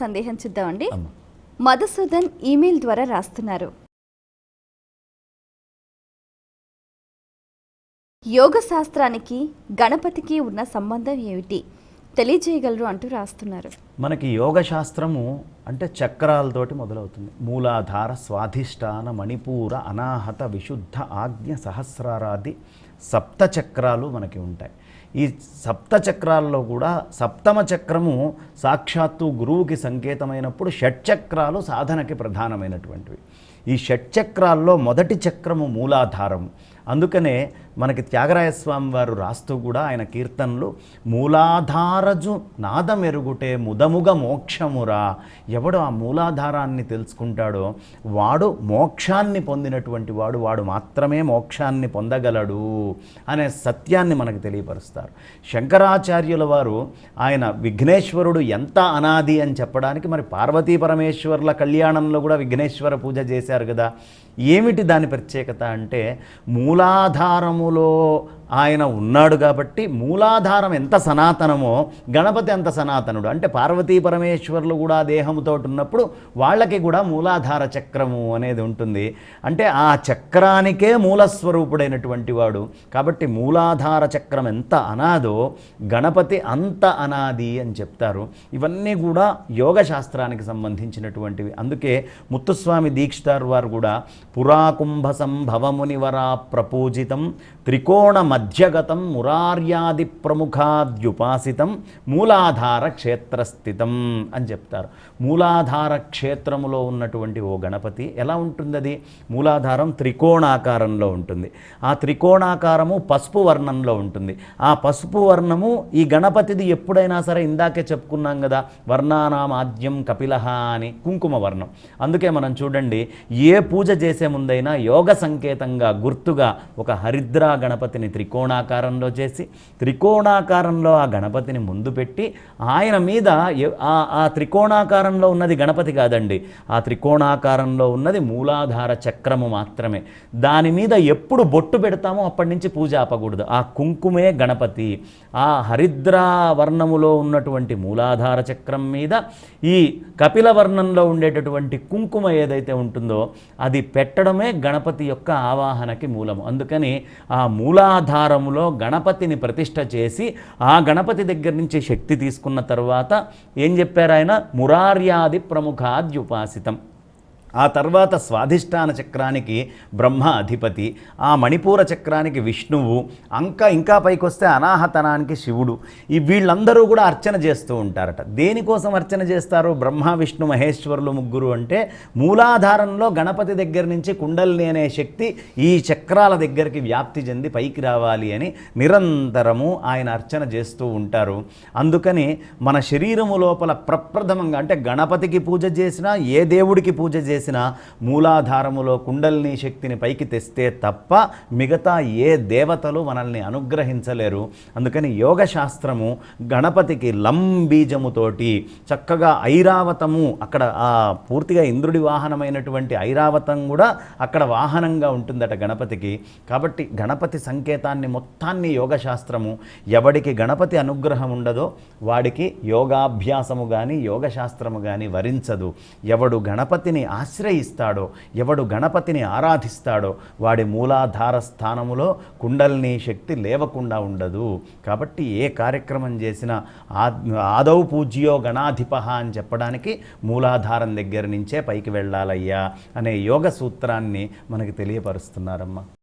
సందేహం చూద్దామండి. అమ్మ. మధుసూదన్ ఈమెయిల్ ద్వారా రాస్తున్నారు. యోగ శాస్త్రానికి గణపతికి ఉన్న సంబంధం ఏమిటి తెలియజేయగలరు అంటూ రాస్తున్నారు. మనకి యోగ శాస్త్రము అంటే చక్రాలతోటి మొదలవుతుంది. మూలాధార, స్వాధిష్టాన, మణిపూర, అనాహత, విశుద్ధ, ఆజ్ఞ, సహస్రారాది సప్త చక్రాలు మనకి ఉంటాయి. ఈ సప్త చక్రాల్లో కూడా సప్తమ చక్రము సాక్షాత్తు గురువుకి సంకేతమైనప్పుడు షట్చక్రాలు సాధనకి ప్రధానమైనటువంటివి. ఈ షట్చక్రాల్లో మొదటి చక్రము మూలాధారము. అందుకనే మనకి త్యాగరాయస్వామి వారు రాస్తూ కూడా ఆయన కీర్తనలు మూలాధారజు నాదమెరుగుటే ముదముగ మోక్షమురా. ఎవడు ఆ మూలాధారాన్ని తెలుసుకుంటాడో వాడు మోక్షాన్ని పొందినటువంటి వాడు మాత్రమే మోక్షాన్ని పొందగలడు అనే సత్యాన్ని మనకు తెలియపరుస్తారు. శంకరాచార్యుల వారు ఆయన విఘ్నేశ్వరుడు ఎంత అనాది అని చెప్పడానికి మరి పార్వతీ పరమేశ్వర్ల కళ్యాణంలో కూడా విఘ్నేశ్వర పూజ చేశారు కదా. ఏమిటి దాని ప్రత్యేకత అంటే మూలాధారములో ఆయన ఉన్నాడు కాబట్టి మూలాధారం ఎంత సనాతనమో గణపతి అంత సనాతనుడు. అంటే పార్వతీ పరమేశ్వర్లు కూడా దేహముతో ఉన్నప్పుడు వాళ్ళకి కూడా మూలాధార చక్రము అనేది ఉంటుంది. అంటే ఆ చక్రానికే మూలస్వరూపుడైనటువంటి వాడు కాబట్టి మూలాధార చక్రం ఎంత అనాదో గణపతి అంత అనాది అని చెప్తారు. ఇవన్నీ కూడా యోగ శాస్త్రానికి సంబంధించినటువంటివి. అందుకే ముత్తుస్వామి దీక్షితార్ వారు కూడా పురాకుంభ సంభవమునివరా ప్రపూజితం త్రికోణ మధ్యగతం మురార్యాది ప్రముఖాద్యుపాసితం మూలాధార క్షేత్రస్థితం అని చెప్తారు. మూలాధార క్షేత్రములో ఉన్నటువంటి ఓ గణపతి ఎలా ఉంటుంది? అది మూలాధారం త్రికోణాకారంలో ఉంటుంది. ఆ త్రికోణాకారము పసుపు వర్ణంలో ఉంటుంది. ఆ పసుపు వర్ణము ఈ గణపతిది ఎప్పుడైనా సరే ఇందాకే చెప్పుకున్నాం కదా, వర్ణానామాద్యం కపిలహ అని కుంకుమ వర్ణం. అందుకే మనం చూడండి, ఏ పూజ చేసే ముందైనా యోగ సంకేతంగా గుర్తుగా ఒక హరిద్రా గణపతిని త్రికోణాకారంలో చేసి త్రికోణాకారంలో ఆ గణపతిని ముందు పెట్టి ఆయన మీద ఆ త్రికోణాకారంలో ఉన్నది గణపతి కాదండి, ఆ త్రికోణాకారంలో ఉన్నది మూలాధార చక్రము మాత్రమే. దాని మీద ఎప్పుడు బొట్టు పెడతామో అప్పటి నుంచి పూజ ఆపకూడదు. ఆ కుంకుమే గణపతి. ఆ హరిద్రా వర్ణములో ఉన్నటువంటి మూలాధార చక్రం మీద ఈ కపిల వర్ణంలో ఉండేటటువంటి కుంకుమ ఏదైతే ఉంటుందో అది పెట్టడమే గణపతి యొక్క ఆవాహనకి మూలము. అందుకని ఆ మూలాధారములో గణపతిని ప్రతిష్ఠ చేసి ఆ గణపతి దగ్గర నుంచి శక్తి తీసుకున్న తర్వాత ఏం చెప్పారు ఆయన? మురార్యాది ప్రముఖాద్యుపాసితం. ఆ తర్వాత స్వాధిష్టాన చక్రానికి బ్రహ్మ అధిపతి, ఆ మణిపూర చక్రానికి విష్ణువు, ఇంకా పైకి వస్తే అనాహతనానికి శివుడు. ఈ వీళ్ళందరూ కూడా అర్చన చేస్తూ ఉంటారట. దేనికోసం అర్చన చేస్తారు? బ్రహ్మ విష్ణు మహేశ్వరులు ముగ్గురు అంటే మూలాధారంలో గణపతి దగ్గర నుంచి కుండలిని అనే శక్తి ఈ చక్రాల దగ్గరికి వ్యాప్తి చెంది పైకి రావాలి అని నిరంతరము ఆయన అర్చన చేస్తూ ఉంటారు. అందుకని మన శరీరము లోపల ప్రప్రథమంగా అంటే గణపతికి పూజ చేసినా ఏ దేవుడికి పూజ చేసినా మూలాధారములో కుండలిని శక్తిని పైకి తెస్తే తప్ప మిగతా ఏ దేవతలు మనల్ని అనుగ్రహించలేరు. అందుకని యోగ శాస్త్రము గణపతికి లంబీజముతోటి చక్కగా ఐరావతము, అక్కడ ఆ పూర్తిగా ఇంద్రుడి వాహనమైనటువంటి ఐరావతం కూడా అక్కడ వాహనంగా ఉంటుందట గణపతికి. కాబట్టి గణపతి సంకేతాన్ని మొత్తాన్ని యోగ శాస్త్రము, ఎవడికి గణపతి అనుగ్రహం ఉండదో వాడికి యోగాభ్యాసము కానీ యోగ శాస్త్రము కానీ వరించదు. ఎవడు గణపతిని ఆశ్రయిస్తాడో, ఎవడు గణపతిని ఆరాధిస్తాడో వాడి మూలాధార స్థానములో కుండలిని శక్తి లేవకుండా ఉండదు. కాబట్టి ఏ కార్యక్రమం చేసినా ఆదౌ పూజ్యో గణాధిపః అని చెప్పడానికి మూలాధారం దగ్గర నుంచే పైకి వెళ్ళాలయ్యా అనే యోగ సూత్రాన్ని మనకి తెలియపరుస్తున్నారమ్మా.